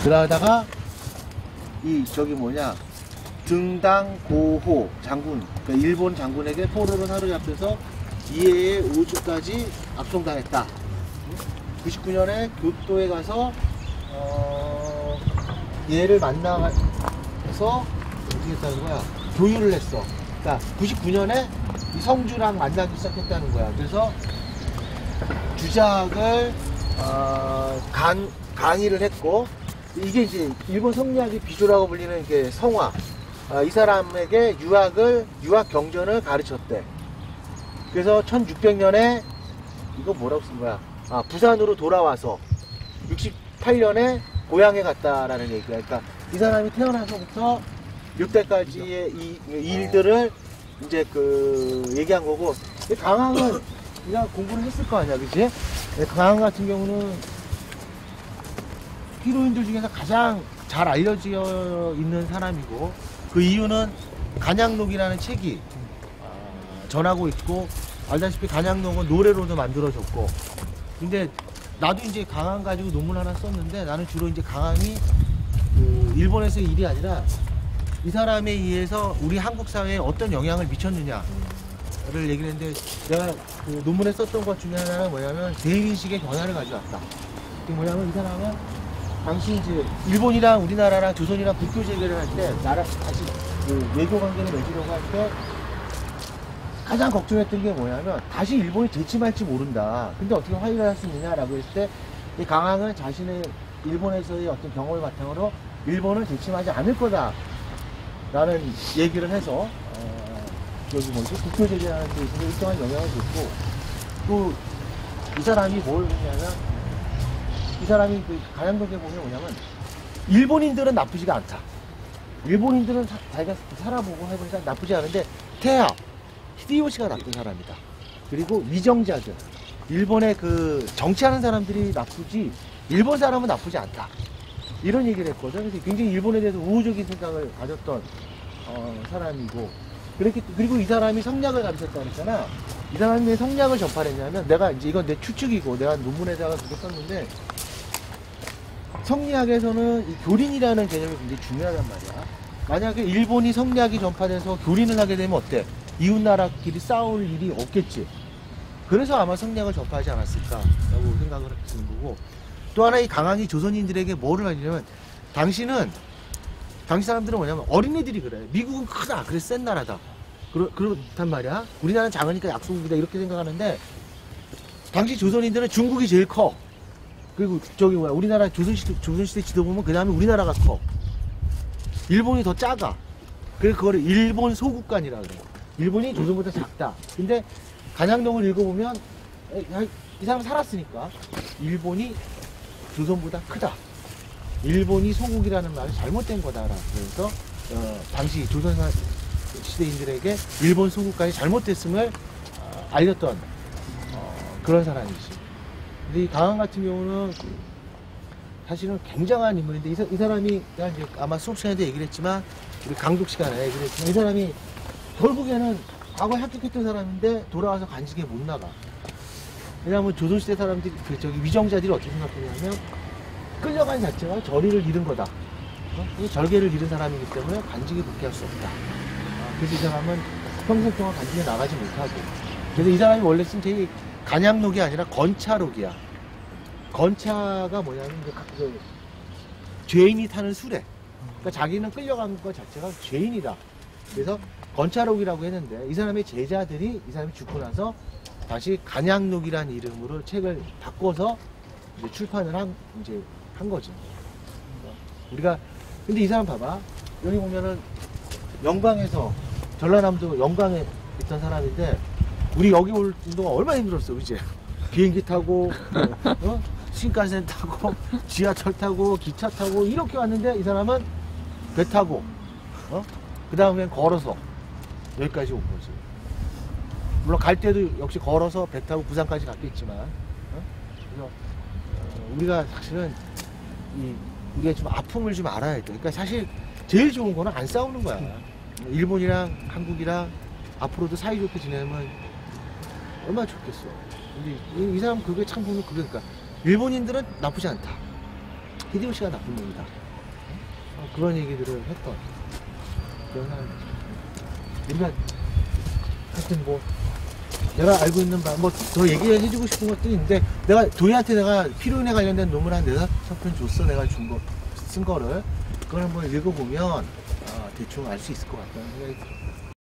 그러다가 이 저기 뭐냐 등당고호 장군, 그러니까 일본 장군에게 포로로 사로잡혀서 이해의 우주까지 압송당했다. 99년에 교토에 가서 얘를 만나서 어떻게 했다는 거야? 교유를 했어. 그러니까 99년에 이 성주랑 만나기 시작했다는 거야. 그래서 주작을 강의를 했고, 이게 이제 일본 성리학의 비주라고 불리는 게 성화. 이 사람에게 유학 경전을 가르쳤대. 그래서 1600년에 이거 뭐라고 쓴 거야? 부산으로 돌아와서 68년에 고향에 갔다라는 얘기야. 그러니까 이 사람이 태어나서부터 이때까지의 이 일들을 이제 얘기한 거고, 강항은 그냥 공부를 했을 거 아니야, 그치? 강항 같은 경우는 히로인들 중에서 가장 잘 알려져 있는 사람이고, 그 이유는 간양록이라는 책이 전하고 있고, 알다시피 간양록은 노래로도 만들어졌고. 근데 나도 이제 강항 가지고 논문 하나 썼는데, 나는 주로 이제 강항이 일본에서의 일이 아니라 이 사람에 의해서 우리 한국 사회에 어떤 영향을 미쳤느냐를 얘기를 했는데, 내가 그 논문에 썼던 것 중에 하나는 뭐냐면 대인식의 변화를 가져왔다. 그게 뭐냐면 이 사람은 당시 이제 일본이랑 우리나라랑 조선이랑 국교 재개를 할 때, 다시 외교 관계를 맺으려고 할 때 가장 걱정했던 게 뭐냐면 다시 일본이 대침할지 모른다. 근데 어떻게 화해를 할 수 있느냐라고 했을 때, 이 강항은 자신의 일본에서의 어떤 경험을 바탕으로 일본을 대침하지 않을 거다 라는 얘기를 해서 여기 뭐지? 국교 재개하는 데 있어서 일정한 영향을 줬고, 또 이 사람이 뭘 했냐면, 이 사람이 그 간양록에 보면 뭐냐면, 일본인들은 나쁘지가 않다. 일본인들은 자기가 살아보고 해보니까 나쁘지 않은데, 태하 히데요시가 나쁜 사람이다. 그리고 위정자들, 일본의 그 정치하는 사람들이 나쁘지 일본 사람은 나쁘지 않다. 이런 얘기를 했거든. 그래서 굉장히 일본에 대해서 우호적인 생각을 가졌던 사람이고, 그리고 이 사람이 성리학을 가르쳤다고 했잖아. 이 사람이 왜 성리학을 전파했냐면, 내가 이제 이건 내 추측이고 내가 논문에다가 그렇게 썼는데, 성리학에서는 이 교린이라는 개념이 굉장히 중요하단 말이야. 만약에 일본이 성리학이 전파돼서 교린을 하게 되면 어때? 이웃나라끼리 싸울 일이 없겠지. 그래서 아마 성리학을 전파하지 않았을까라고 생각을 하는 거고, 또 하나 이 강항이 조선인들에게 뭐를 하냐면, 당시 사람들은 뭐냐면 어린애들이 그래. 미국은 크다. 그래 센 나라다. 그렇단 말이야. 우리나라는 작으니까 약소국이다 이렇게 생각하는데, 당시 조선인들은 중국이 제일 커. 그리고 우리나라 조선시대 지도 보면 그 다음에 우리나라가 커. 일본이 더 작아. 그래서 그거를 일본 소국간이라 그래. 일본이 조선보다 작다. 근데 간양록을 읽어보면 이 사람 살았으니까 일본이 조선보다 크다. 일본이 소국이라는 말이 잘못된 거다라고. 그래서 당시 조선 시대인들에게 일본 소국간이 잘못됐음을 알렸던 그런 사람이지. 근데 이 강항 같은 경우는 사실은 굉장한 인물인데, 이 사람이 내가 이제 아마 수업 시간에도 얘기를 했지만, 우리 강독 시간에 얘기를 했지만, 이 사람이 결국에는 과거에 합격했던 사람인데 돌아와서 간직에 못 나가. 왜냐하면 조선시대 사람들이 위정자들이 어떻게 생각하냐면, 끌려간 자체가 절의를 잃은 거다. 절개를 잃은 사람이기 때문에 간직에 복귀할 수 없다. 그래서 이 사람은 평생 동안 간직에 나가지 못하고, 그래서 이 사람이 원래 쓴 책이 간양록이 아니라 건차록이야. 건차가 뭐냐면 죄인이 타는 수레. 그러니까 자기는 끌려간 것 자체가 죄인이다. 그래서 건차록이라고 했는데, 이 사람의 제자들이 이 사람이 죽고 나서 다시 간양록이라는 이름으로 책을 바꿔서 이제 출판을 한 거지. 근데 이 사람 봐봐. 여기 보면은 영광에서, 전라남도 영광에 있던 사람인데, 우리 여기 올 동안 얼마나 힘들었어, 그치? 비행기 타고, 신칸센 타고, 지하철 타고, 기차 타고, 이렇게 왔는데, 이 사람은 배 타고, 그 다음엔 걸어서 여기까지 온 거지. 물론 갈 때도 역시 걸어서 배 타고 부산까지 갔겠지만, 그래서 우리가 사실은 우리가 좀 아픔을 좀 알아야 돼. 그러니까 사실 제일 좋은 거는 안 싸우는 거야. 일본이랑 한국이랑 앞으로도 사이좋게 지내면 얼마나 좋겠어. 근데 이 사람 그게 참 보면 그러니까 일본인들은 나쁘지 않다. 히데요시가 나쁜 놈이다. 그런 얘기들을 했던 그런 사람. 우리가 하여튼 뭐 내가 알고 있는 바 뭐 더 얘기해주고 싶은 것도 있는데 내가 도희한테 내가 피로인에 관련된 논문 한 4-5편 줬어. 내가 쓴 거를 그걸 한번 읽어보면 대충 알 수 있을 것 같다는 생각이 들어.